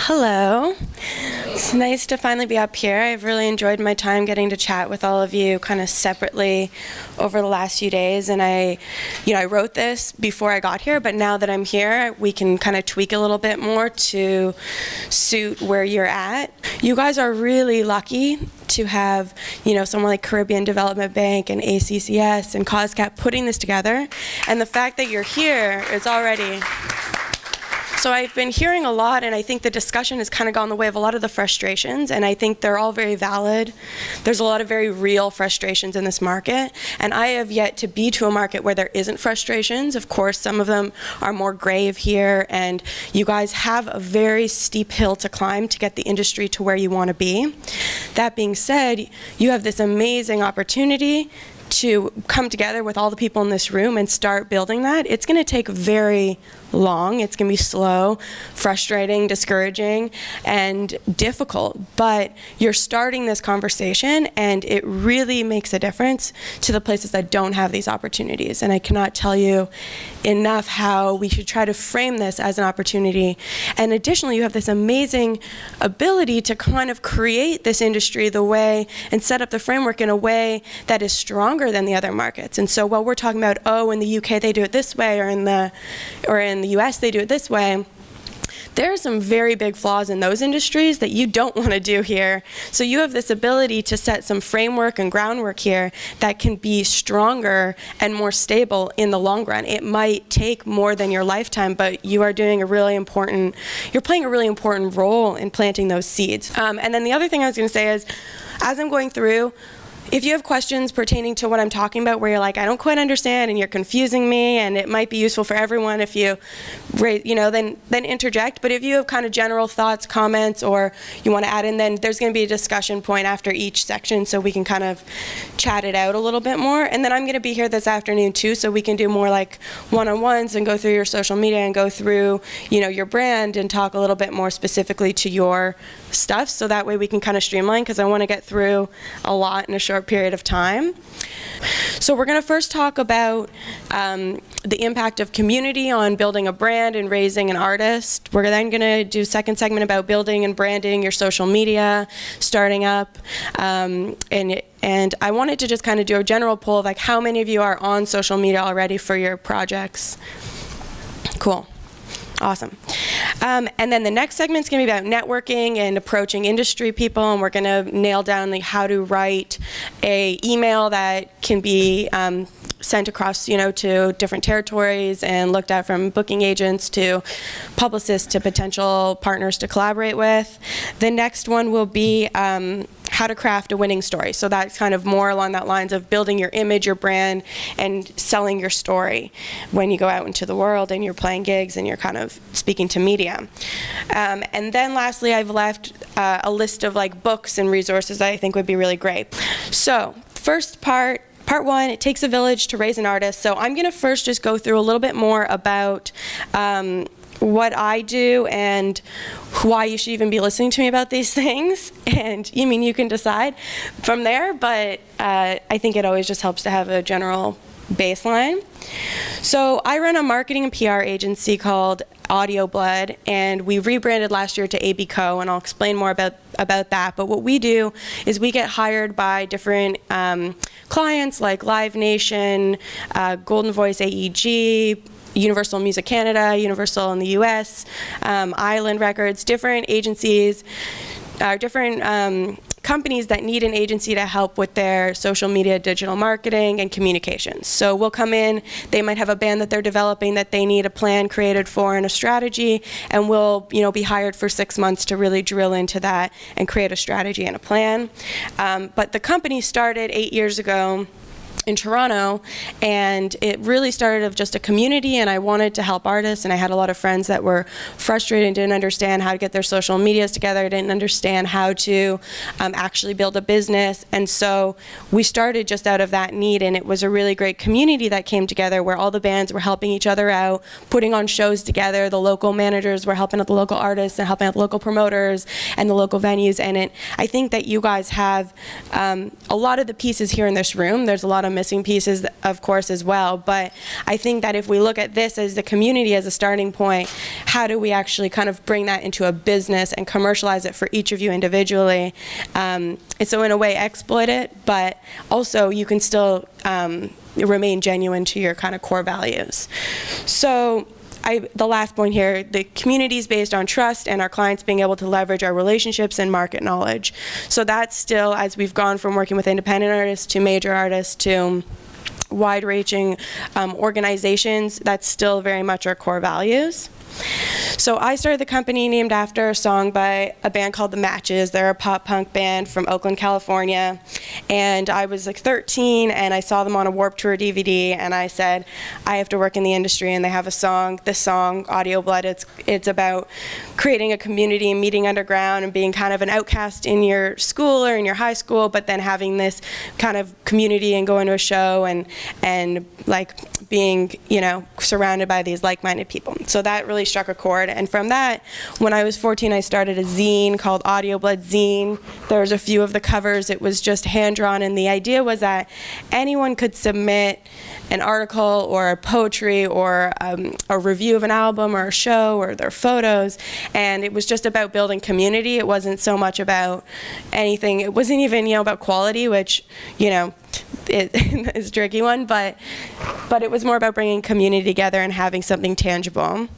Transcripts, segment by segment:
Hello. It's nice to finally be up here. I've really enjoyed my time getting to chat with all of you kind of separately over the last few days. And I wrote this before I got here, but now that I'm here, we can kind of tweak a little bit more to suit where you're at. You guys are really lucky to have, someone like Caribbean Development Bank and ACCS and COSCAP putting this together. And the fact that you're here is already... So I've been hearing a lot, and I think the discussion has kind of gone the way of a lot of the frustrations, and I think they're all very valid. There's a lot of very real frustrations in this market, and I have yet to be to a market where there isn't frustrations. Of course, some of them are more grave here, and you guys have a very steep hill to climb to get the industry to where you want to be. That being said, you have this amazing opportunity to come together with all the people in this room and start building that. It's going to take very long. It's going to be slow, frustrating, discouraging, and difficult. But you're starting this conversation, and it really makes a difference to the places that don't have these opportunities. And I cannot tell you enough how we should try to frame this as an opportunity. And additionally, you have this amazing ability to kind of create this industry the way and set up the framework in a way that is stronger than the other markets. And so while we're talking about, in the UK they do it this way, or in the US they do it this way, there are some very big flaws in those industries that you don't want to do here. So you have this ability to set some framework and groundwork here that can be stronger and more stable in the long run. It might take more than your lifetime, but you are doing you're playing a really important role in planting those seeds. And then the other thing I was going to say is, as I'm going through, if you have questions pertaining to what I'm talking about where you're like, I don't quite understand and you're confusing me, and it might be useful for everyone if you then interject. But if you have kind of general thoughts, comments, or you want to add in, then there's going to be a discussion point after each section so we can kind of chat it out a little bit more. And then I'm going to be here this afternoon too, so we can do more like one-on-ones and go through your social media and go through your brand and talk a little bit more specifically to your stuff, so that way we can kind of streamline, because I want to get through a lot in a short period of time. So we're going to first talk about the impact of community on building a brand and raising an artist. We're then going to do a second segment about building and branding your social media, starting up, and I wanted to just kind of do a general poll of like how many of you are on social media already for your projects. Cool. Awesome. And then the next segment is going to be about networking and approaching industry people, and we're going to nail down how to write a email that can be sent across, to different territories and looked at from booking agents to publicists to potential partners to collaborate with. The next one will be how to craft a winning story. So that's kind of more along that lines of building your image, your brand, and selling your story when you go out into the world and you're playing gigs and you're kind of speaking to media. And then lastly, I've left a list of books and resources that I think would be really great. So first part one, it takes a village to raise an artist. So I'm going to first just go through a little bit more about what I do and why you should even be listening to me about these things. And you can decide from there, but I think it always just helps to have a general baseline. So I run a marketing and PR agency called Audio Blood, and we rebranded last year to AB Co, and I'll explain more about that. But what we do is we get hired by different clients like Live Nation, Golden Voice AEG, Universal Music Canada, Universal in the US, Island Records, different agencies, different companies that need an agency to help with their social media, digital marketing, and communications. So we'll come in, they might have a band that they're developing that they need a plan created for and a strategy, and we'll be hired for 6 months to really drill into that and create a strategy and a plan. But the company started 8 years ago in Toronto, and it really started of just a community, and I wanted to help artists, and I had a lot of friends that were frustrated and didn't understand how to get their social medias together, didn't understand how to actually build a business, and so we started just out of that need, and it was a really great community that came together where all the bands were helping each other out, putting on shows together, the local managers were helping out the local artists and helping out the local promoters and the local venues, and I think that you guys have a lot of the pieces here in this room. There's a lot of missing pieces, of course, as well. But I think that if we look at this as the community as a starting point, how do we actually kind of bring that into a business and commercialize it for each of you individually? And so in a way exploit it, but also you can still remain genuine to your kind of core values. So the last point here, the community is based on trust and our clients being able to leverage our relationships and market knowledge. So that's still, as we've gone from working with independent artists to major artists to wide-ranging organizations, that's still very much our core values. So I started the company named after a song by a band called The Matches. They're a pop punk band from Oakland, California. And I was like 13 and I saw them on a Warped Tour DVD and I said, I have to work in the industry, and they have a song, this song, Audio Blood. It's about creating a community and meeting underground and being kind of an outcast in your school or in your high school, but then having this kind of community and going to a show and like being, you know, surrounded by these like-minded people. So that really struck a chord. And from that, when I was 14, I started a zine called Audio Blood Zine. There's a few of the covers. It was just hand-drawn, and the idea was that anyone could submit an article or poetry or a review of an album or a show or their photos, and it was just about building community. It wasn't so much about anything. It wasn't even, you know, about quality, which, you know, it is a tricky one, but it was more about bringing community together and having something tangible.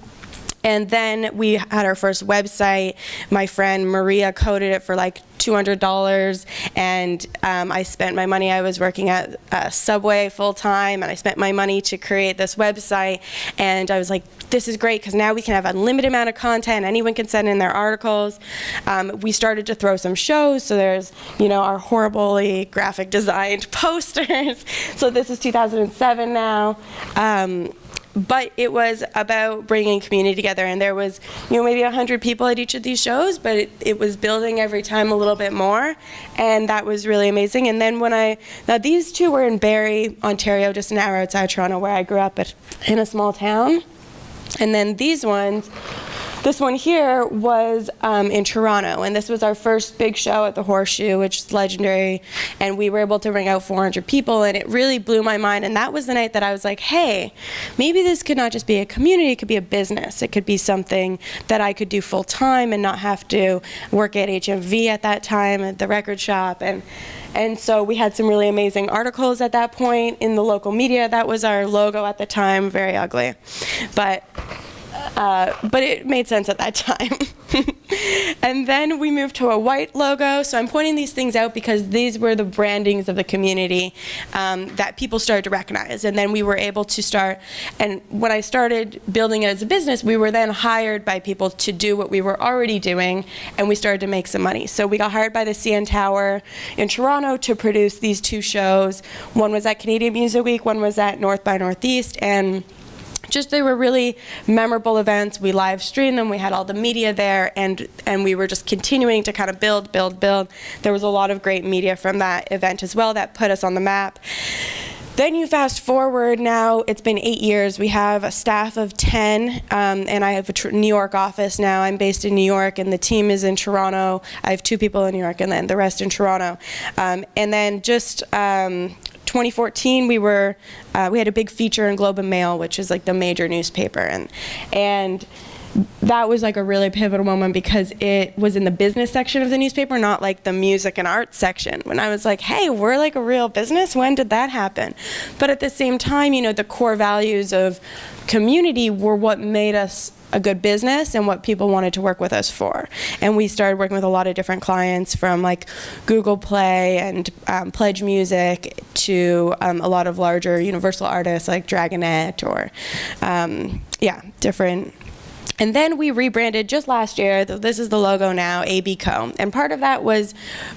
And then we had our first website. My friend Maria coded it for like $200, and I spent my money. I was working at Subway full-time, and I spent my money to create this website, and I was like, this is great because now we can have an unlimited amount of content. Anyone can send in their articles. We started to throw some shows, so there's, you know, our horribly graphic designed posters. So this is 2007 now. But it was about bringing community together, and there was, you know, maybe 100 people at each of these shows, but it was building every time a little bit more, and that was really amazing. And then now these two were in Barrie, Ontario, just an hour outside Toronto, where I grew up in a small town. And then these ones, this one here was in Toronto, and this was our first big show at the Horseshoe, which is legendary, and we were able to bring out 400 people, and it really blew my mind. And that was the night that I was like, hey, maybe this could not just be a community, it could be a business. It could be something that I could do full time and not have to work at HMV at that time, at the record shop. And so we had some really amazing articles at that point in the local media. That was our logo at the time, very ugly. But it made sense at that time. And then we moved to a white logo. So I'm pointing these things out because these were the brandings of the community that people started to recognize. And then we were able to start, and when I started building it as a business, we were then hired by people to do what we were already doing, and we started to make some money. So we got hired by the CN Tower in Toronto to produce these two shows. One was at Canadian Music Week, one was at North by Northeast, and just they were really memorable events. We live streamed them, we had all the media there, and we were just continuing to kind of build. There was a lot of great media from that event as well that put us on the map. Then you fast forward now, it's been 8 years. We have a staff of 10, and I have a New York office now. I'm based in New York, and the team is in Toronto. I have 2 people in New York, and then the rest in Toronto. And then just 2014, we had a big feature in Globe and Mail, which is like the major newspaper, and that was like a really pivotal moment because it was in the business section of the newspaper, not like the music and art section. When I was like, hey, we're like a real business, when did that happen? But at the same time, you know, the core values of community were what made us a good business and what people wanted to work with us for. And we started working with a lot of different clients, from like Google Play and Pledge Music to a lot of larger universal artists like Dragonette or different. And then we rebranded just last year. This is the logo now, AB Co. And part of that was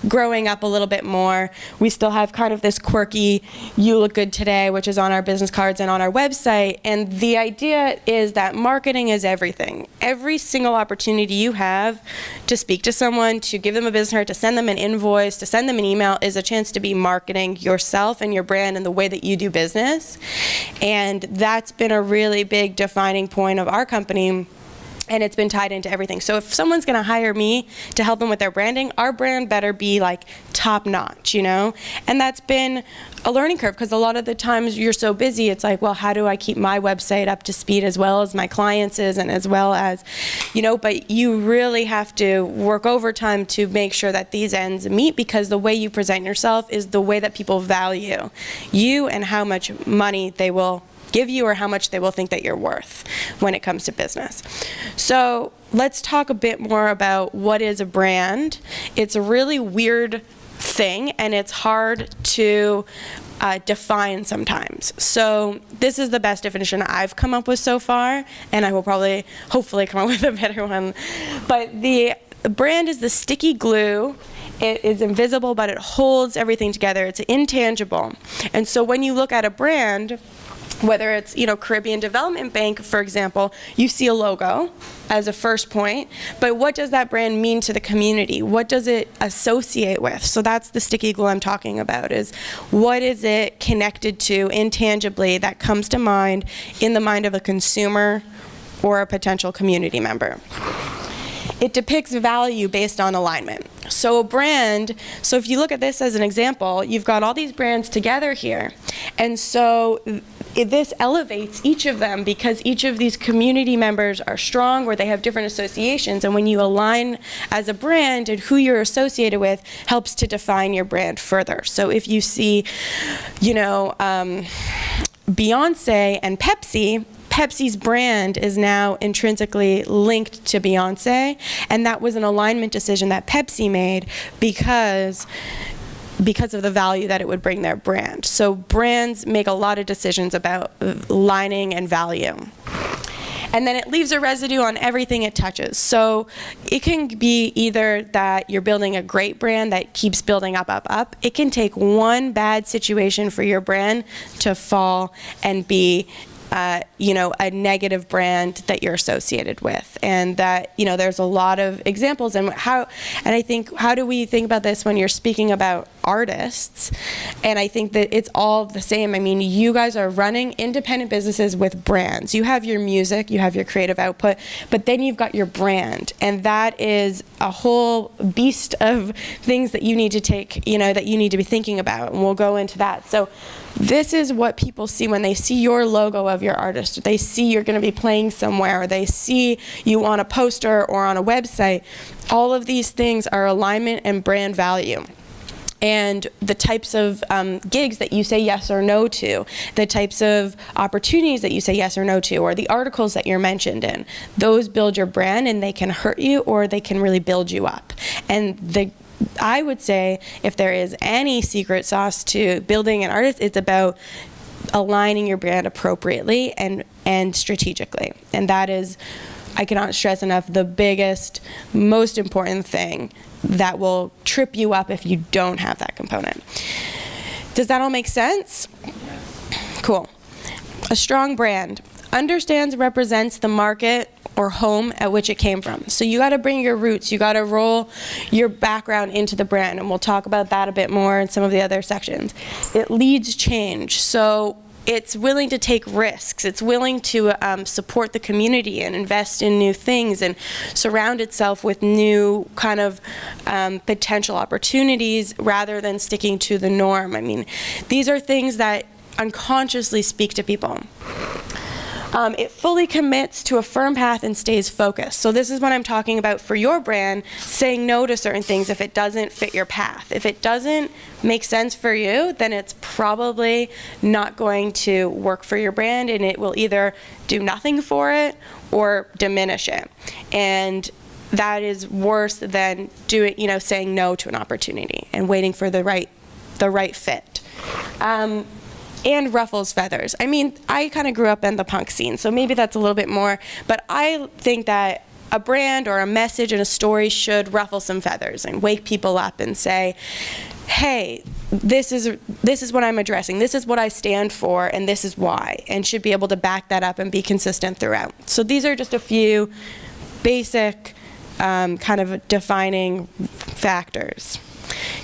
growing up a little bit more. We still have kind of this quirky, you look good today, which is on our business cards and on our website. And the idea is that marketing is everything. Every single opportunity you have to speak to someone, to give them a business card, to send them an invoice, to send them an email, is a chance to be marketing yourself and your brand and the way that you do business. And that's been a really big defining point of our company. And it's been tied into everything. So if someone's going to hire me to help them with their branding, our brand better be like top notch, you know? And that's been a learning curve, because a lot of the times you're so busy, it's like, well, how do I keep my website up to speed as well as my clients' is, and as well as, you know, but you really have to work overtime to make sure that these ends meet, because the way you present yourself is the way that people value you and how much money they will give you or how much they will think that you're worth when it comes to business. So let's talk a bit more about what is a brand. It's a really weird thing, and it's hard to define sometimes. So this is the best definition I've come up with so far, and I will hopefully come up with a better one. But the brand is the sticky glue. It is invisible, but it holds everything together. It's intangible. And so when you look at a brand, whether it's, you know, Caribbean Development Bank, for example, you see a logo as a first point, but what does that brand mean to the community? What does it associate with? So that's the sticky glue I'm talking about, is what is it connected to intangibly that comes to mind in the mind of a consumer or a potential community member? It depicts value based on alignment. So a brand, so if you look at this as an example, you've got all these brands together here. And so this elevates each of them, because each of these community members are strong, or they have different associations. And when you align as a brand, and who you're associated with helps to define your brand further. So if you see, you know, Beyonce and Pepsi, Pepsi's brand is now intrinsically linked to Beyonce, and that was an alignment decision that Pepsi made because of the value that it would bring their brand. So brands make a lot of decisions about aligning and value. And then it leaves a residue on everything it touches. So it can be either that you're building a great brand that keeps building up, up, up. It can take one bad situation for your brand to fall and be you know, a negative brand that you're associated with. And that, you know, there's a lot of examples. And I think, how do we think about this when you're speaking about artists? And I think that it's all the same. I mean, you guys are running independent businesses with brands. You have your music, you have your creative output, but then you've got your brand. And that is a whole beast of things that you need to take, you know, that you need to be thinking about. And we'll go into that. So this is what people see when they see your logo of your artist. They see you're going to be playing somewhere, or they see you on a poster or on a website. All of these things are alignment and brand value. And the types of gigs that you say yes or no to, the types of opportunities that you say yes or no to, or the articles that you're mentioned in, those build your brand, and they can hurt you or they can really build you up. And I would say, if there is any secret sauce to building an artist, it's about aligning your brand appropriately and strategically. And that is, I cannot stress enough, the biggest, most important thing that will trip you up if you don't have that component. Does that all make sense? Cool. A strong brand understands, represents the market or home at which it came from. So you got to bring your roots, you got to roll your background into the brand, and we'll talk about that a bit more in some of the other sections. It leads change. So it's willing to take risks. It's willing to support the community and invest in new things and surround itself with new kind of potential opportunities rather than sticking to the norm. I mean, these are things that unconsciously speak to people. It fully commits to a firm path and stays focused. So this is what I'm talking about for your brand, saying no to certain things if it doesn't fit your path. If it doesn't make sense for you, then it's probably not going to work for your brand, and it will either do nothing for it or diminish it. And that is worse than saying no to an opportunity and waiting for the right fit. And ruffles feathers. I mean, I kind of grew up in the punk scene, so maybe that's a little bit more, but I think that a brand or a message and a story should ruffle some feathers and wake people up and say, hey, this is what I'm addressing, this is what I stand for, and this is why, and should be able to back that up and be consistent throughout. So these are just a few basic kind of defining factors.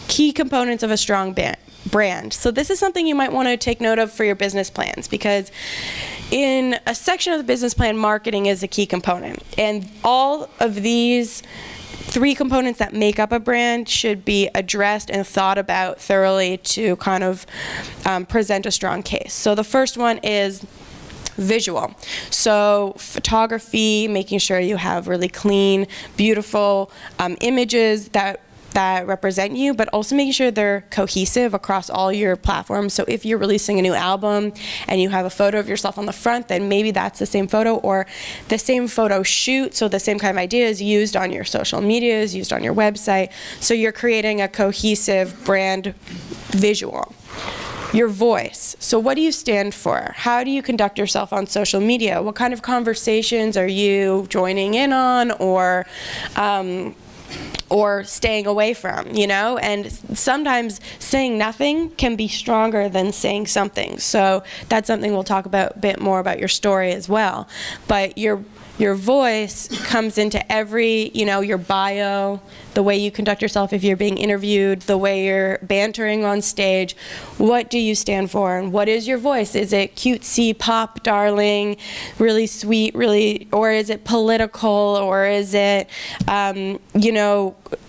Key components of a strong brand. So this is something you might want to take note of for your business plans, because in a section of the business plan, marketing is a key component. And all of these 3 components that make up a brand should be addressed and thought about thoroughly to kind of present a strong case. So the first one is visual. So photography, making sure you have really clean, beautiful images that represent you, but also making sure they're cohesive across all your platforms. So if you're releasing a new album and you have a photo of yourself on the front, then maybe that's the same photo, or the same photo shoot, so the same kind of idea is used on your social media, is used on your website. So you're creating a cohesive brand visual. Your voice. So what do you stand for? How do you conduct yourself on social media? What kind of conversations are you joining in on, or staying away from, And sometimes saying nothing can be stronger than saying something. So that's something we'll talk about a bit more about your story as well. But your voice comes into every, your bio, the way you conduct yourself if you're being interviewed, the way you're bantering on stage. What do you stand for, and what is your voice? Is it cutesy, pop, darling, really sweet, or is it political, or is it,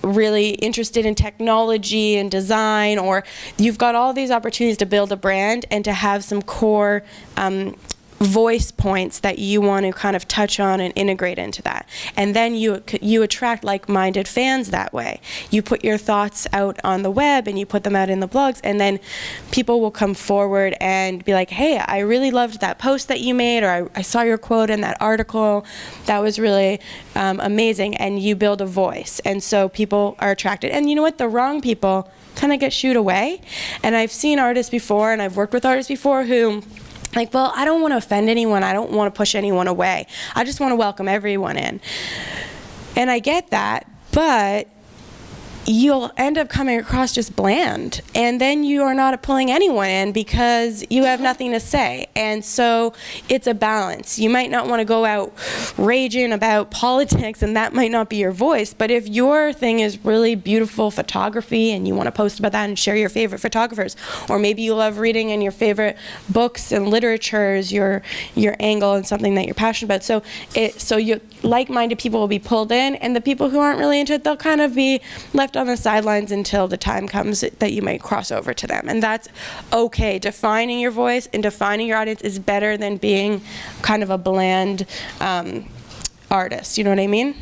really interested in technology and design? Or you've got all these opportunities to build a brand and to have some core voice points that you want to kind of touch on and integrate into that. And then you attract like-minded fans that way. You put your thoughts out on the web and you put them out in the blogs, and then people will come forward and be like, hey, I really loved that post that you made, or I saw your quote in that article. That was really amazing. And you build a voice. And so people are attracted. And you know what? The wrong people kind of get shooed away. And I've seen artists before, and I've worked with artists before who, well, I don't want to offend anyone. I don't want to push anyone away. I just want to welcome everyone in. And I get that, but you'll end up coming across just bland, and then you are not pulling anyone in because you have nothing to say. And so it's a balance. You might not want to go out raging about politics, and that might not be your voice, but if your thing is really beautiful photography and you want to post about that and share your favorite photographers, or maybe you love reading and your favorite books and literature is your angle and something that you're passionate about, so you like-minded people will be pulled in, and the people who aren't really into it, they'll kind of be left on the sidelines until the time comes that you might cross over to them. And that's okay. Defining your voice and defining your audience is better than being kind of a bland artist. You know what I mean?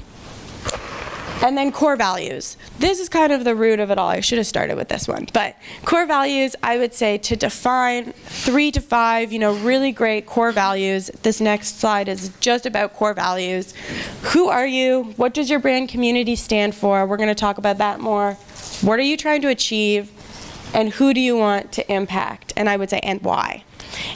And then core values. This is kind of the root of it all. I should have started with this one. But core values, I would say to define 3 to 5, really great core values. This next slide is just about core values. Who are you? What does your brand community stand for? We're going to talk about that more. What are you trying to achieve? And who do you want to impact? And I would say, and why?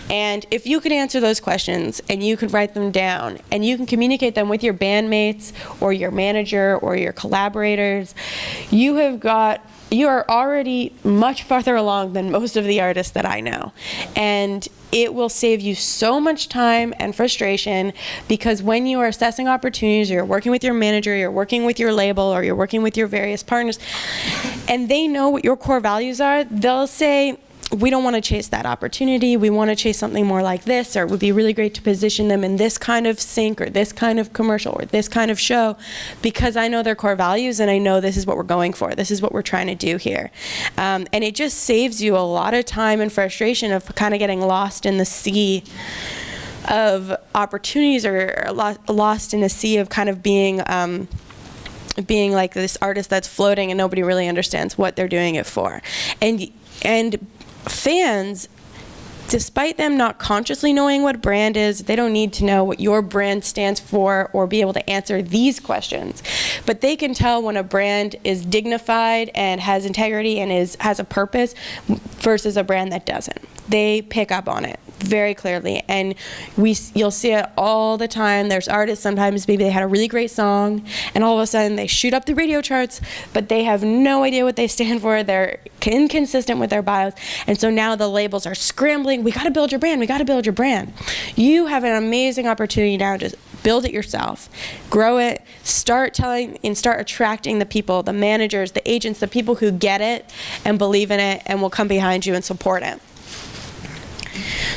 And if you could answer those questions and you could write them down and you can communicate them with your bandmates or your manager or your collaborators, you are already much farther along than most of the artists that I know. And it will save you so much time and frustration, because when you are assessing opportunities, or you're working with your manager, you're working with your label, or you're working with your various partners, and they know what your core values are, they'll say, we don't want to chase that opportunity. We want to chase something more like this, or it would be really great to position them in this kind of sync, or this kind of commercial, or this kind of show, because I know their core values and I know this is what we're going for. This is what we're trying to do here. And it just saves you a lot of time and frustration of kind of getting lost in the sea of opportunities, or lost in a sea of kind of being like this artist that's floating and nobody really understands what they're doing it for. And fans, despite them not consciously knowing what brand is, they don't need to know what your brand stands for or be able to answer these questions. But they can tell when a brand is dignified and has integrity and has a purpose versus a brand that doesn't. They pick up on it very clearly, and you'll see it all the time. There's artists, sometimes maybe they had a really great song and all of a sudden they shoot up the radio charts, but they have no idea what they stand for. They're inconsistent with their bios, and so now the labels are scrambling. We got to build your brand. We got to build your brand. You have an amazing opportunity now to build it yourself, grow it, start telling and start attracting the people, the managers, the agents, the people who get it and believe in it and will come behind you and support it.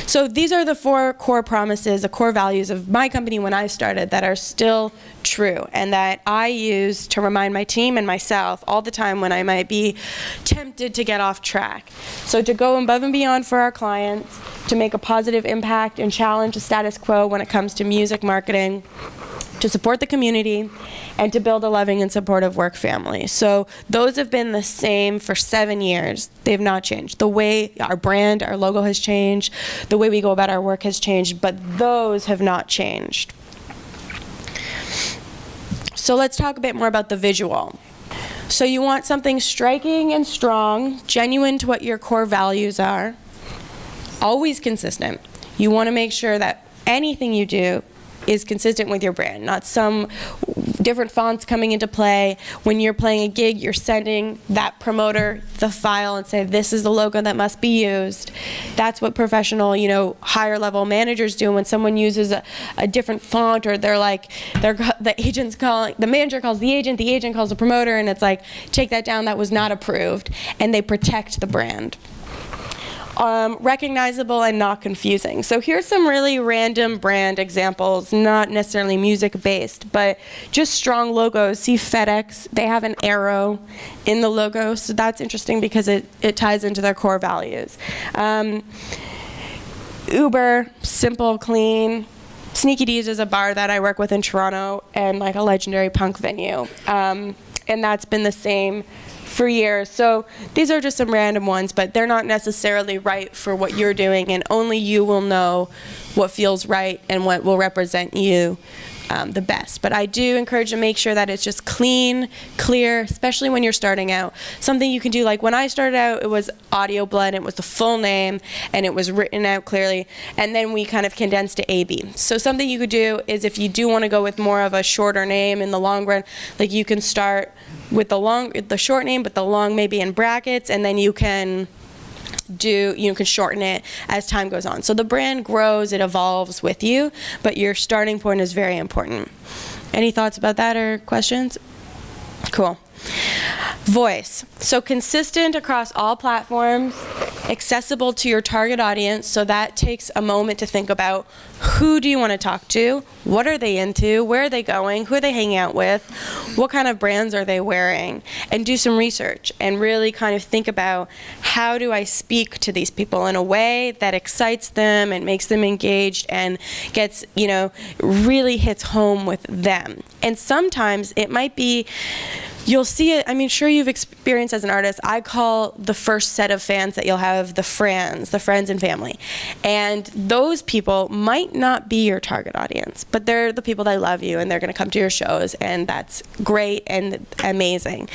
So these are the 4 core promises, the core values of my company when I started that are still true and that I use to remind my team and myself all the time when I might be tempted to get off track. So to go above and beyond for our clients, to make a positive impact and challenge the status quo when it comes to music marketing, to support the community, and to build a loving and supportive work family. So those have been the same for 7 years. They've not changed. The way our brand, our logo has changed, the way we go about our work has changed, but those have not changed. So let's talk a bit more about the visual. So you want something striking and strong, genuine to what your core values are, always consistent. You want to make sure that anything you do is consistent with your brand, not some different fonts coming into play. When you're playing a gig, you're sending that promoter the file and say, this is the logo that must be used. That's what professional, higher level managers do. When someone uses a different font, or the manager calls the agent calls the promoter, and it's like, take that down, that was not approved, and they protect the brand. Recognizable and not confusing. So here's some really random brand examples, not necessarily music-based, but just strong logos. See FedEx, they have an arrow in the logo, so that's interesting because it ties into their core values. Uber, simple, clean. Sneaky D's is a bar that I work with in Toronto and like a legendary punk venue. And that's been the same for years. So these are just some random ones, but they're not necessarily right for what you're doing, and only you will know what feels right and what will represent you the best. But I do encourage you to make sure that it's just clean, clear, especially when you're starting out. Something you can do, like when I started out, it was Audio Blood, it was the full name, and it was written out clearly, and then we kind of condensed to AB. So something you could do is, if you do want to go with more of a shorter name in the long run, like you can start with the short name, but the long maybe in brackets, and then you can shorten it as time goes on. So the brand grows, it evolves with you, but your starting point is very important. Any thoughts about that or questions? Cool. Voice. So consistent across all platforms, accessible to your target audience. So that takes a moment to think about, who do you want to talk to? What are they into? Where are they going? Who are they hanging out with? What kind of brands are they wearing? And do some research and really kind of think about, how do I speak to these people in a way that excites them and makes them engaged and gets, really hits home with them. And sometimes it might be, you'll see it, sure you've experienced as an artist, I call the first set of fans that you'll have the friends and family. And those people might not be your target audience, but they're the people that love you and they're going to come to your shows, and that's great and amazing.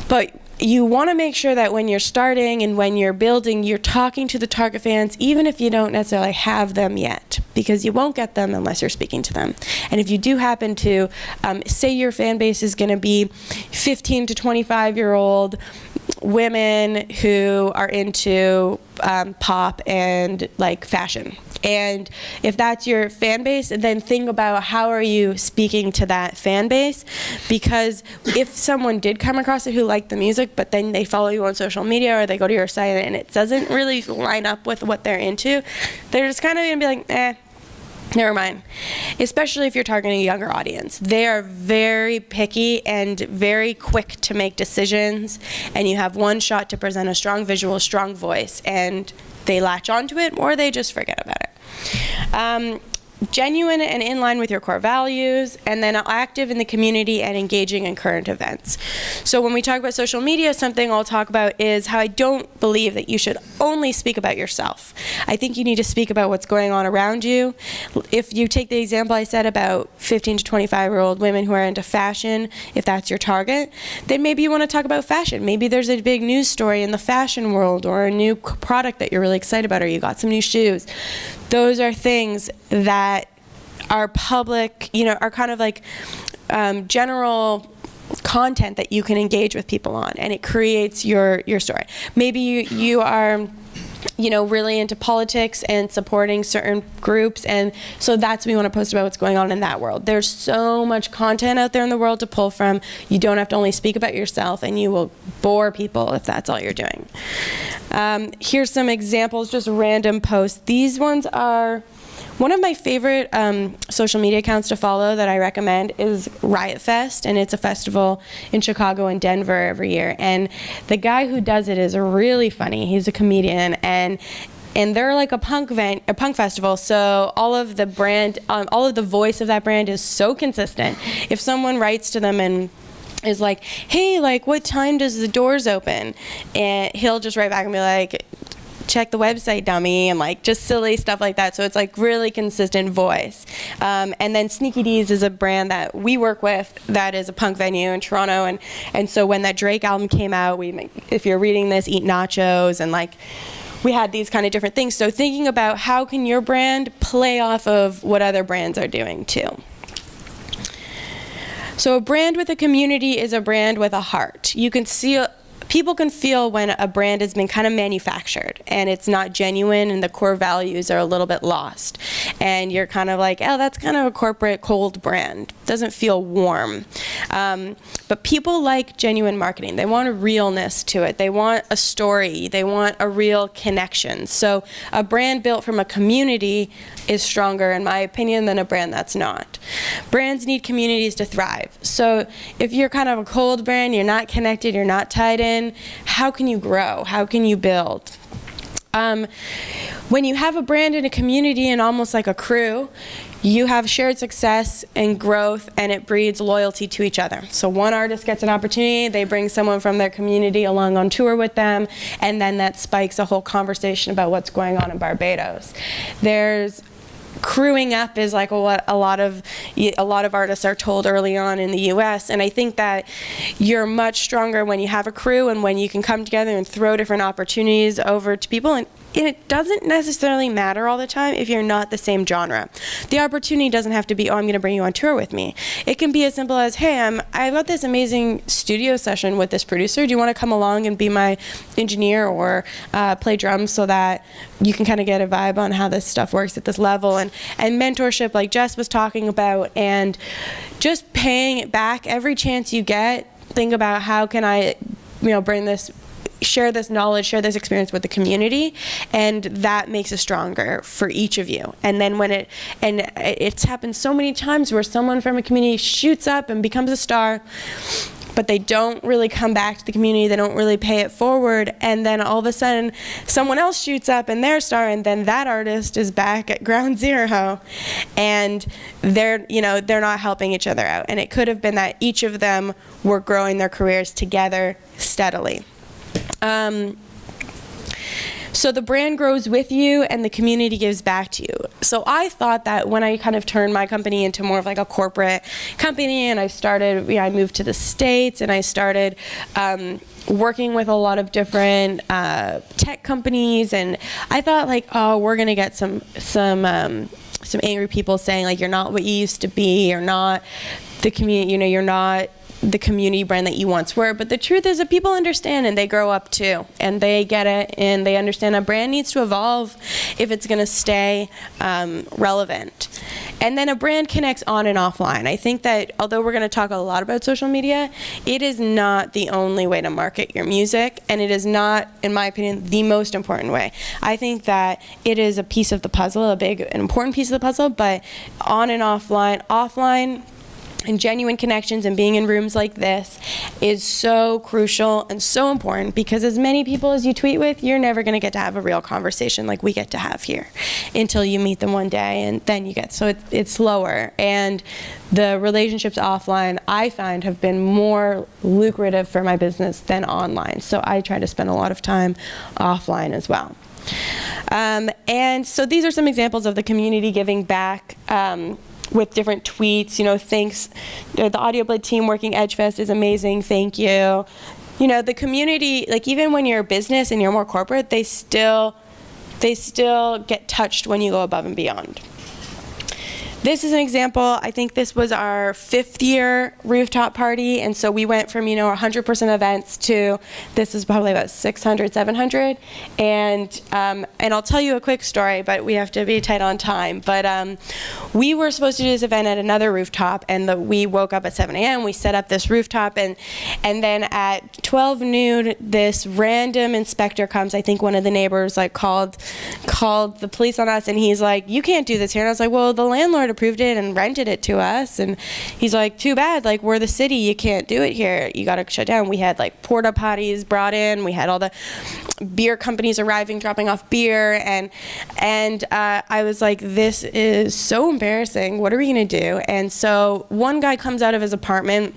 But you want to make sure that when you're starting and when you're building, you're talking to the target fans, even if you don't necessarily have them yet, because you won't get them unless you're speaking to them. And if you do happen to, say your fan base is going to be 15 to 25-year-old women who are into pop and like fashion. And if that's your fan base, then think about, how are you speaking to that fan base? Because if someone did come across it who liked the music, but then they follow you on social media or they go to your site and it doesn't really line up with what they're into, they're just kind of going to be like, never mind. Especially if you're targeting a younger audience. They are very picky and very quick to make decisions, and you have one shot to present a strong visual, strong voice, and they latch onto it or they just forget about it. Genuine and in line with your core values, and then active in the community and engaging in current events. So when we talk about social media, something I'll talk about is how I don't believe that you should only speak about yourself. I think you need to speak about what's going on around you. If you take the example I said about 15 to 25-year-old women who are into fashion, if that's your target, then maybe you want to talk about fashion. Maybe there's a big news story in the fashion world, or a new product that you're really excited about, or you got some new shoes. Those are things that are public, are kind of like general content that you can engage with people on, and it creates your story. Maybe you are really into politics and supporting certain groups, and so that's what we want to post about what's going on in that world. There's so much content out there in the world to pull from. You don't have to only speak about yourself, and you will bore people if that's all you're doing. Here's some examples, just random posts. These ones are one of my favorite social media accounts to follow that I recommend is Riot Fest, and it's a festival in Chicago and Denver every year. And the guy who does it is really funny. He's a comedian, and they're like a punk festival. So all of the voice of that brand is so consistent. If someone writes to them and is like, "Hey, like, what time does the doors open?" and he'll just write back and be like, "Check the website, dummy," and like just silly stuff like that. So it's like really consistent voice. And then Sneaky D's is a brand that we work with that is a punk venue in Toronto. And so when that Drake album came out, if you're reading this, eat nachos, and like we had these kind of different things. So thinking about how can your brand play off of what other brands are doing too. So a brand with a community is a brand with a heart. You can see people can feel when a brand has been kind of manufactured and it's not genuine and the core values are a little bit lost. And you're kind of like, oh, that's kind of a corporate cold brand. Doesn't feel warm. But people like genuine marketing. They want a realness to it. They want a story. They want a real connection. So a brand built from a community is stronger, in my opinion, than a brand that's not. Brands need communities to thrive. So if you're kind of a cold brand, you're not connected, you're not tied in, how can you grow? How can you build? When you have a brand in a community and almost like a crew, you have shared success and growth, and it breeds loyalty to each other. So one artist gets an opportunity, they bring someone from their community along on tour with them, and then that spikes a whole conversation about what's going on in Barbados. Crewing up is like what a lot of artists are told early on in the US, and I think that you're much stronger when you have a crew and when you can come together and throw different opportunities over to people. And it doesn't necessarily matter all the time if you're not the same genre. The opportunity doesn't have to be, oh, I'm going to bring you on tour with me. It can be as simple as, hey, I've got this amazing studio session with this producer. Do you want to come along and be my engineer or play drums so that you can kind of get a vibe on how this stuff works at this level? And mentorship, like Jess was talking about, and just paying it back every chance you get. Think about how can I, bring this, share this knowledge, share this experience with the community, and that makes it stronger for each of you. And then it's happened so many times where someone from a community shoots up and becomes a star, but they don't really come back to the community, they don't really pay it forward, and then all of a sudden someone else shoots up and they're a star, and then that artist is back at ground zero, and they're not helping each other out. And it could have been that each of them were growing their careers together steadily. So the brand grows with you and the community gives back to you. So I thought that when I kind of turned my company into more of like a corporate company, and I moved to the States and I started working with a lot of different tech companies, and I thought like, oh, we're gonna get some angry people saying like, you're not what you used to be, you're not the community, you're not the community brand that you once were. But the truth is that people understand and they grow up too, and they get it, and they understand a brand needs to evolve if it's going to stay relevant. And then a brand connects on and offline. I think that although we're going to talk a lot about social media, it is not the only way to market your music, and it is not, in my opinion, the most important way. I think that it is a piece of the puzzle, a big and important piece of the puzzle, but on and offline, and genuine connections and being in rooms like this is so crucial and so important, because as many people as you tweet with, you're never going to get to have a real conversation like we get to have here until you meet them one day, and then you get, so it's slower. And the relationships offline, I find, have been more lucrative for my business than online. So I try to spend a lot of time offline as well. And so these are some examples of the community giving back with different tweets, thanks, the AudioBlade team working EdgeFest is amazing, thank you. The community, like even when you're a business and you're more corporate, they still get touched when you go above and beyond. This is an example. I think this was our 5th year rooftop party, and so we went from 100% events to this is probably about 600, 700, and I'll tell you a quick story, but we have to be tight on time. But we were supposed to do this event at another rooftop, and we woke up at 7 a.m. We set up this rooftop, and then at 12 noon, this random inspector comes. I think one of the neighbors called the police on us, and he's like, "You can't do this here." And I was like, "Well, the landlord approved it and rented it to us." And he's like, "Too bad, we're the city, you can't do it here, you gotta shut down." We had porta potties brought in, we had all the beer companies arriving, dropping off beer, and I was like, this is so embarrassing, what are we gonna do? And so one guy comes out of his apartment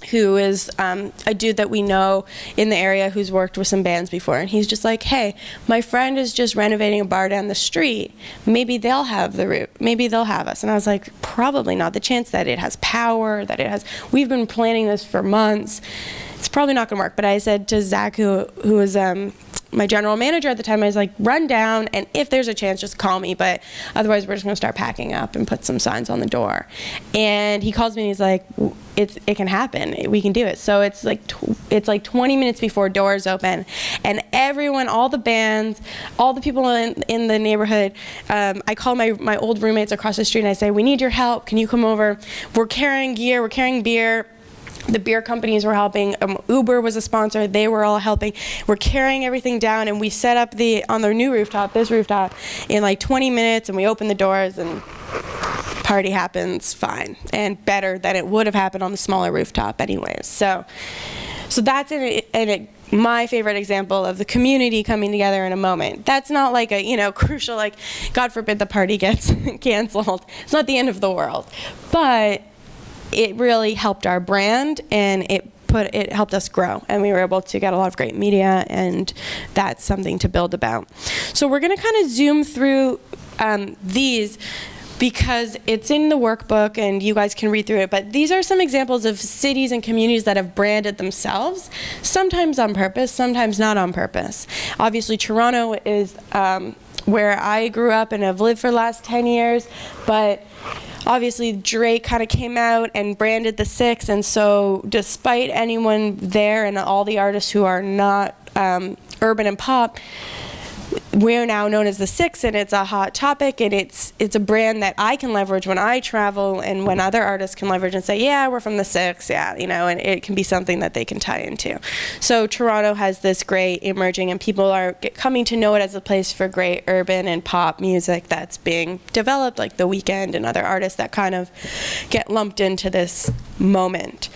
who is a dude that we know in the area who's worked with some bands before, and he's just like, "Hey, my friend is just renovating a bar down the street. Maybe they'll have the route. Maybe they'll have us." And I was like, probably not. The chance that it has power, we've been planning this for months, it's probably not gonna work. But I said to Zach, who was my general manager at the time, I was like, "Run down, and if there's a chance, just call me, but otherwise we're just gonna start packing up and put some signs on the door." And he calls me and he's like, it can happen, we can do it. So it's like 20 minutes before doors open, and everyone, all the bands, all the people in the neighborhood, I call my old roommates across the street and I say, "We need your help, can you come over? We're carrying gear, we're carrying beer." The beer companies were helping. Uber was a sponsor. They were all helping. We're carrying everything down, and we set up on the new rooftop, this rooftop, in 20 minutes, and we open the doors, and party happens fine, and better than it would have happened on the smaller rooftop anyways. So that's my favorite example of the community coming together in a moment. That's not a crucial, God forbid the party gets canceled. It's not the end of the world, but it really helped our brand, and it helped us grow, and we were able to get a lot of great media, and that's something to build about. So we're going to kind of zoom through these because it's in the workbook and you guys can read through it, but these are some examples of cities and communities that have branded themselves, sometimes on purpose, sometimes not on purpose. Obviously Toronto is where I grew up and have lived for the last 10 years, but obviously Drake kind of came out and branded the Six, and so despite anyone there and all the artists who are not urban and pop, we're now known as the Six, and it's a hot topic, and it's a brand that I can leverage when I travel, and when other artists can leverage and say, "Yeah, we're from the Six," yeah, and it can be something that they can tie into. So Toronto has this great emerging, and people are coming to know it as a place for great urban and pop music that's being developed, like The Weeknd and other artists that kind of get lumped into this moment.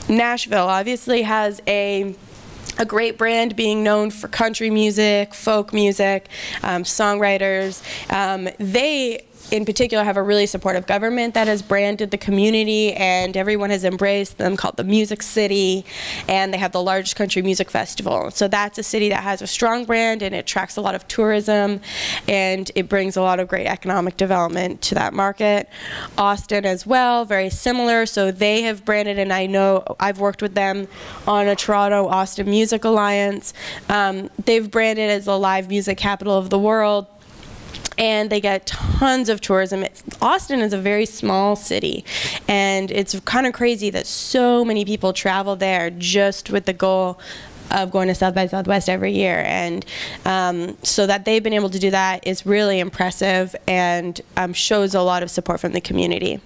Nashville obviously has a great brand, being known for country music, folk music, songwriters. They, in particular, have a really supportive government that has branded the community, and everyone has embraced them, called the Music City, and they have the largest country music festival. So that's a city that has a strong brand, and it attracts a lot of tourism, and it brings a lot of great economic development to that market. Austin as well, very similar. So they have branded, and I know I've worked with them on a Toronto-Austin Music Alliance. They've branded as the live music capital of the world, and they get tons of tourism. Austin is a very small city, and it's kind of crazy that so many people travel there just with the goal of going to South by Southwest every year, and so that they've been able to do that is really impressive, and shows a lot of support from the community.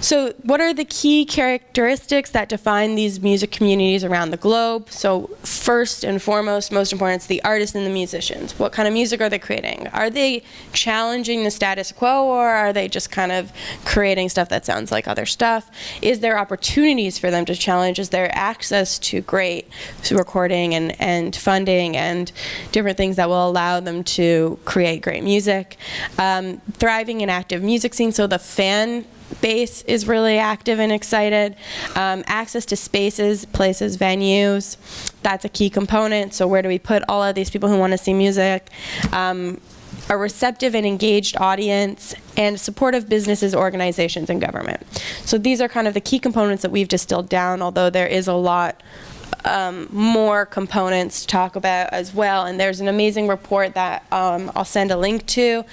So what are the key characteristics that define these music communities around the globe? So first and foremost, most important, it's the artists and the musicians. What kind of music are they creating? Are they challenging the status quo, or are they just kind of creating stuff that sounds like other stuff? Is there opportunities for them to challenge? Is there access to great recording and funding and different things that will allow them to create great music? Thriving and active music scene, so the fan base is really active and excited. Access to spaces, places, venues, that's a key component. So where do we put all of these people who want to see music? A receptive and engaged audience, and supportive businesses, organizations, and government. So these are kind of the key components that we've distilled down, although there is a lot more components to talk about as well. And there's an amazing report that I'll send a link to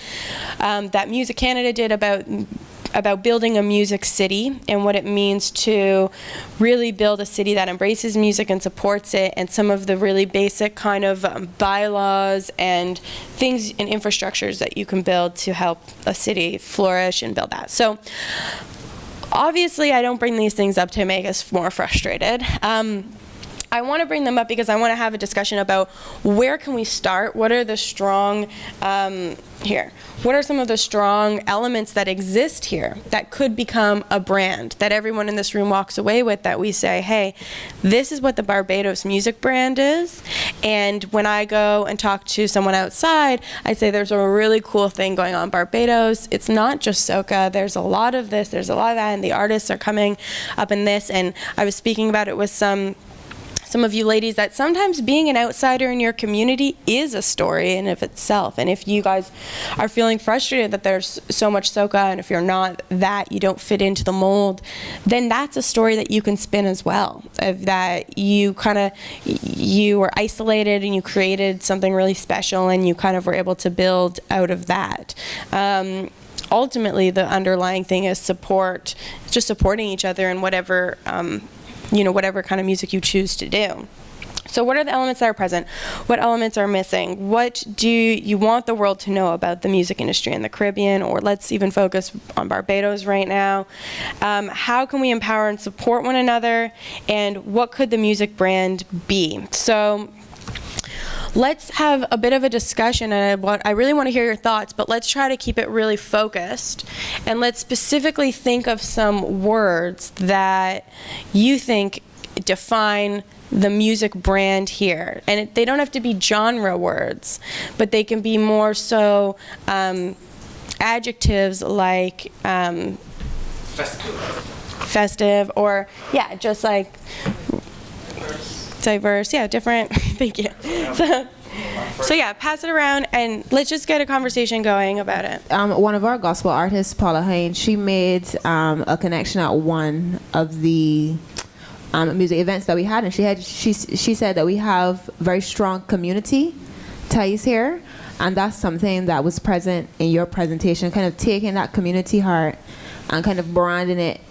that Music Canada did about building a music city and what it means to really build a city that embraces music and supports it, and some of the really basic kind of bylaws and things and infrastructures that you can build to help a city flourish and build that. So obviously I don't bring these things up to make us more frustrated. I want to bring them up because I want to have a discussion about where can we start, what are the strong, what are some of the strong elements that exist here that could become a brand that everyone in this room walks away with, that we say, hey, this is what the Barbados music brand is. And when I go and talk to someone outside, I say there's a really cool thing going on in Barbados. It's not just soca. There's a lot of this, there's a lot of that, and the artists are coming up in this. And I was speaking about it with some of you ladies, that sometimes being an outsider in your community is a story in of itself. And if you guys are feeling frustrated that there's so much soca, and if you're not that, you don't fit into the mold, then that's a story that you can spin as well. Of that you were isolated and you created something really special, and you kind of were able to build out of that. Ultimately, the underlying thing is support, just supporting each other in whatever whatever kind of music you choose to do. So what are the elements that are present? What elements are missing? What do you want the world to know about the music industry in the Caribbean, or let's even focus on Barbados right now? How can we empower and support one another? And what could the music brand be? So let's have a bit of a discussion, and I really want to hear your thoughts, but let's try to keep it really focused, and let's specifically think of some words that you think define the music brand here. And they don't have to be genre words, but they can be more so adjectives like festive, or just like diverse, different. Thank you. So pass it around and let's just get a conversation going about it. One of our gospel artists, Paula Hines, she made a connection at one of the music events that we had, and she said that we have very strong community ties here, and that's something that was present in your presentation, kind of taking that community heart and kind of branding it.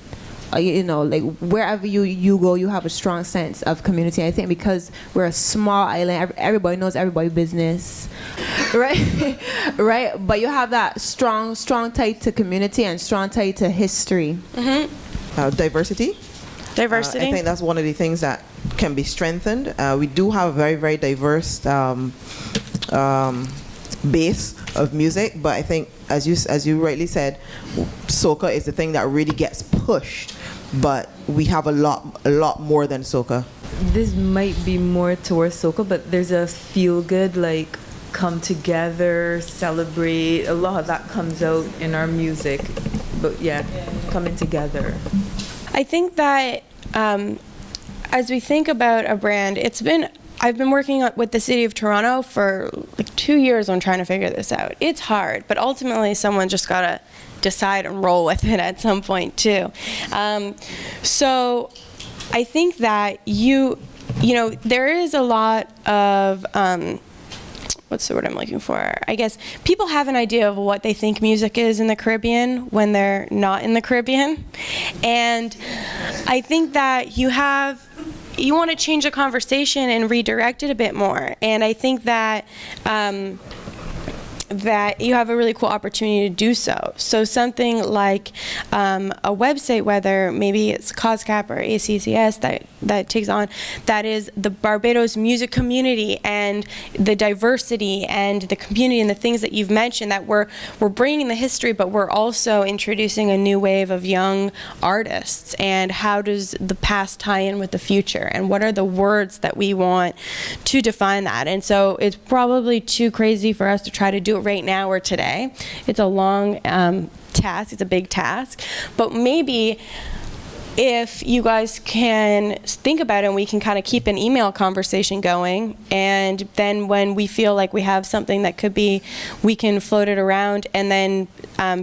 Like wherever you go, you have a strong sense of community. I think because we're a small island, everybody knows everybody's business, right? Right? But you have that strong tie to community and strong tie to history. Mm-hmm. Diversity. I think that's one of the things that can be strengthened. We do have a very, very diverse base of music, but I think, as you rightly said, soca is the thing that really gets pushed. But we have a lot more than soca. This might be more towards soca, but there's a feel good, like come together, celebrate. A lot of that comes out in our music. But coming together. I think that as we think about a brand, I've been working with the City of Toronto for like 2 years on trying to figure this out. It's hard, but ultimately someone just gotta decide and roll with it at some point too. So I think that there is a lot of what's the word I'm looking for? I guess people have an idea of what they think music is in the Caribbean when they're not in the Caribbean. And I think that you want to change the conversation and redirect it a bit more. And I think that that you have a really cool opportunity to do so. So something like a website, whether maybe it's COSCAP or ACCS that takes on, that is the Barbados music community and the diversity and the community and the things that you've mentioned, that we're bringing the history, but we're also introducing a new wave of young artists. And how does the past tie in with the future? And what are the words that we want to define that? And so it's probably too crazy for us to try to do it right now or today. It's a long task. It's a big task. But maybe if you guys can think about it and we can kind of keep an email conversation going, and then when we feel like we have something that could be, we can float it around and then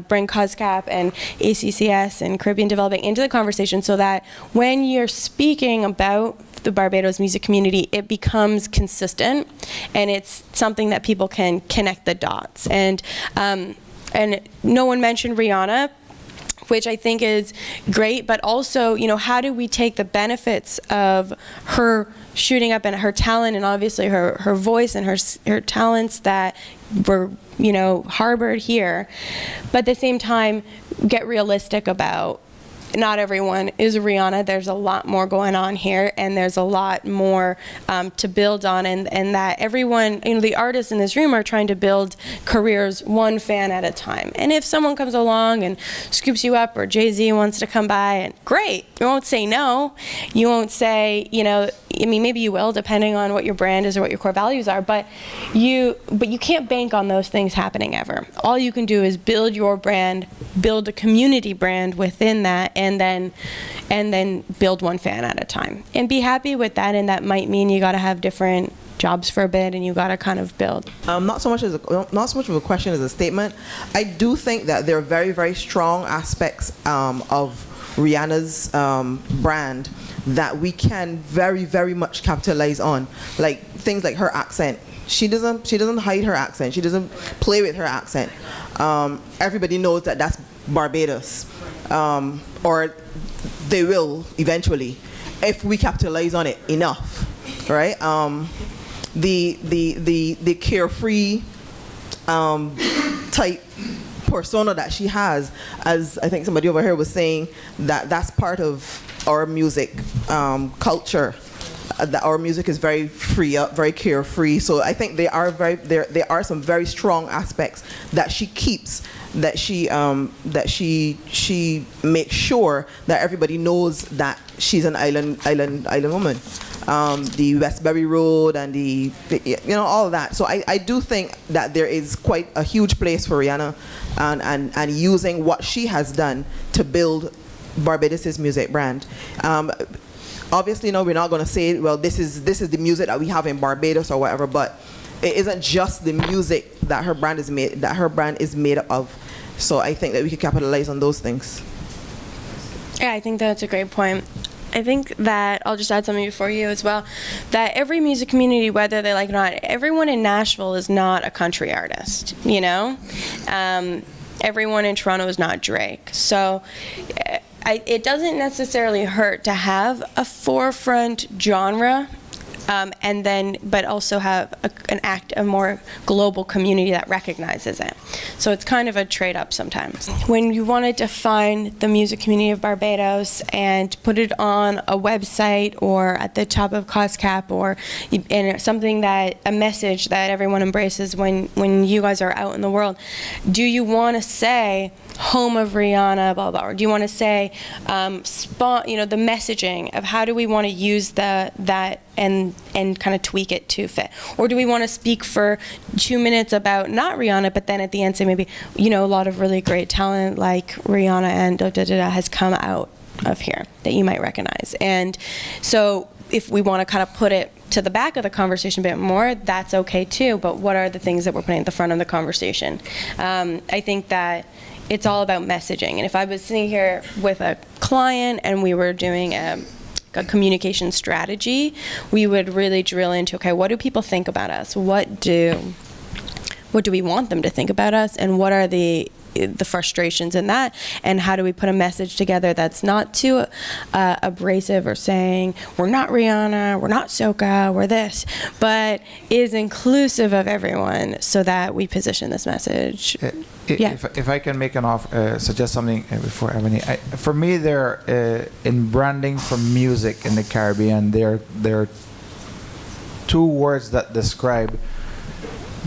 bring COSCAP and ACCS and Caribbean Developing into the conversation, so that when you're speaking about the Barbados music community, it becomes consistent, and it's something that people can connect the dots. And no one mentioned Rihanna, which I think is great, but also, you know, how do we take the benefits of her shooting up and her talent, and obviously her voice and her talents that were, you know, harbored here, but at the same time get realistic about not everyone is Rihanna. There's a lot more going on here, and there's a lot more to build on, and that everyone, you know, the artists in this room are trying to build careers one fan at a time. And if someone comes along and scoops you up, or Jay-Z wants to come by, and great, you won't say no. You won't say, you know, I mean, maybe you will, depending on what your brand is or what your core values are, but you can't bank on those things happening ever. All you can do is build your brand, build a community brand within that, and then build one fan at a time. And be happy with that, and that might mean you gotta have different jobs for a bit, and you gotta kind of build. Not so much of a question as a statement. I do think that there are very, very strong aspects of Rihanna's brand that we can very, very much capitalize on, like things like her accent. She doesn't hide her accent. She doesn't play with her accent. Everybody knows that that's Barbados, or they will eventually, if we capitalize on it enough, right? The carefree type persona that she has, as I think somebody over here was saying, that's part of our music culture. That our music is very free up, very carefree. So I think there are some very strong aspects that she keeps, that she makes sure that everybody knows that she's an island woman. The Westbury Road and the you know, all of that. So I do think that there is quite a huge place for Rihanna and using what she has done to build Barbados' music brand. Obviously, no, we're not going to say, well, this is the music that we have in Barbados or whatever, but it isn't just the music that her brand is made up of. So I think that we could capitalize on those things. Yeah, I think that's a great point. I think that I'll just add something before you as well, that every music community, whether they like it or not, everyone in Nashville is not a country artist, you know? Everyone in Toronto is not Drake. So it doesn't necessarily hurt to have a forefront genre, but also have a more global community that recognizes it. So it's kind of a trade-up sometimes. When you want to define the music community of Barbados and put it on a website or at the top of cost cap, or in something a message that everyone embraces when you guys are out in the world, do you want to say home of Rihanna, blah, blah, or do you want to say, the messaging of how do we want to use that and kind of tweak it to fit? Or do we want to speak for 2 minutes about not Rihanna, but then at the end say maybe, you know, a lot of really great talent like Rihanna and has come out of here that you might recognize. And so if we want to kind of put it to the back of the conversation a bit more, that's okay too, but what are the things that we're putting at the front of the conversation? I think that it's all about messaging. And if I was sitting here with a client and we were doing a communication strategy, we would really drill into, okay, what do people think about us? What do we want them to think about us? And what are the frustrations in that, and how do we put a message together that's not too abrasive or saying we're not Rihanna, we're not Soca, we're this, but is inclusive of everyone, so that we position this message. If I can make suggest something before Ebony, for me, there in branding for music in the Caribbean, there are two words that describe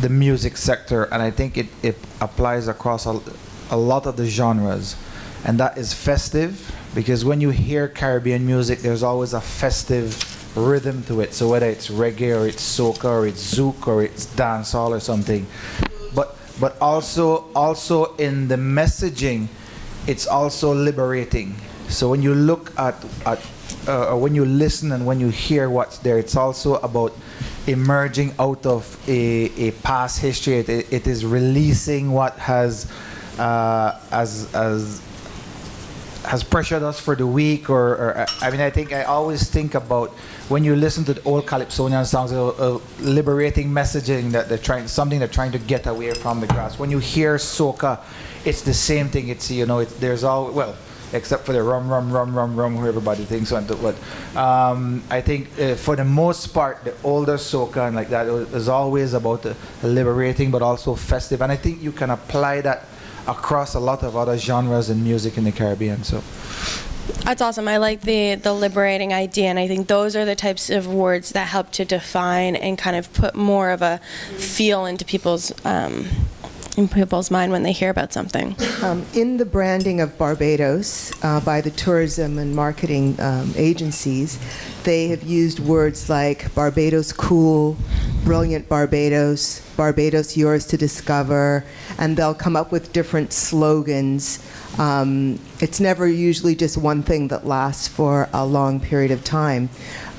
the music sector, and I think it applies across a lot of the genres, and that is festive, because when you hear Caribbean music, there's always a festive rhythm to it. So whether it's reggae or it's soca or it's zouk or it's dancehall or something, but also in the messaging, it's also liberating. So when you look at when you listen and when you hear what's there, it's also about emerging out of a past history. It is releasing what has has pressured us for the week, or I mean, I think I always think about when you listen to the old Calypsonian songs, liberating messaging that something they're trying to get away from the grass. When you hear soca, it's the same thing. It's, you know, there's all, well, except for the rum, who everybody thinks on to. But I think for the most part, the older soca and like that is always about the liberating, but also festive. And I think you can apply that across a lot of other genres in music in the Caribbean. So That's awesome. I like the liberating idea, and I think those are the types of words that help to define and kind of put more of a feel into people's mind when they hear about something. In the branding of Barbados by the tourism and marketing agencies, they have used words like Barbados cool, brilliant Barbados, Barbados yours to discover, and they'll come up with different slogans. It's never usually just one thing that lasts for a long period of time.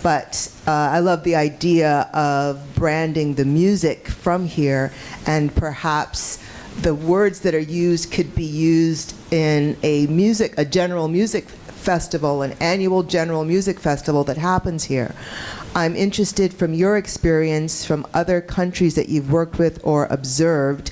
But I love the idea of branding the music from here, and perhaps the words that are used could be used in a general music festival, an annual general music festival that happens here. I'm interested from your experience from other countries that you've worked with or observed,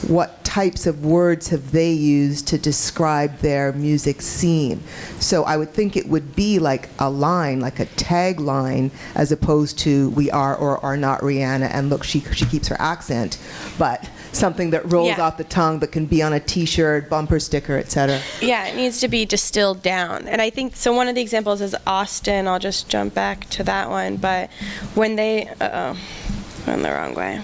what types of words have they used to describe their music scene? So I would think it would be like a line, like a tagline, as opposed to we are or are not Rihanna, and look, she keeps her accent, but something that rolls off the tongue that can be on a t-shirt, bumper sticker, etc. Yeah, it needs to be distilled down. And I think, so one of the examples is Austin. I'll just jump back to that one. But when they, went the wrong way.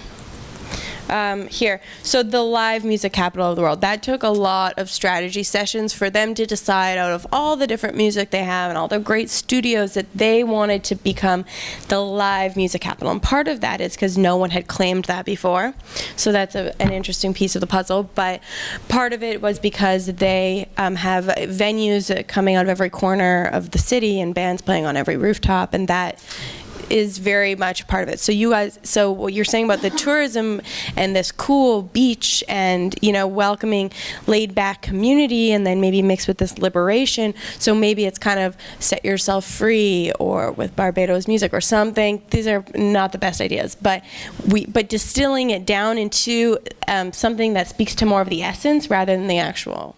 Here, so the live music capital of the world, that took a lot of strategy sessions for them to decide out of all the different music they have and all the great studios that they wanted to become the live music capital. And part of that is because no one had claimed that before. So that's an interesting piece of the puzzle. But part of it was because they have venues coming out of every corner of the city and bands playing on every rooftop, and that is very much part of it. So you guys, so what you're saying about the tourism and this cool beach and, you know, welcoming laid back community, and then maybe mixed with this liberation. So maybe it's kind of set yourself free, or with Barbados music or something. These are not the best ideas, but distilling it down into something that speaks to more of the essence rather than the actual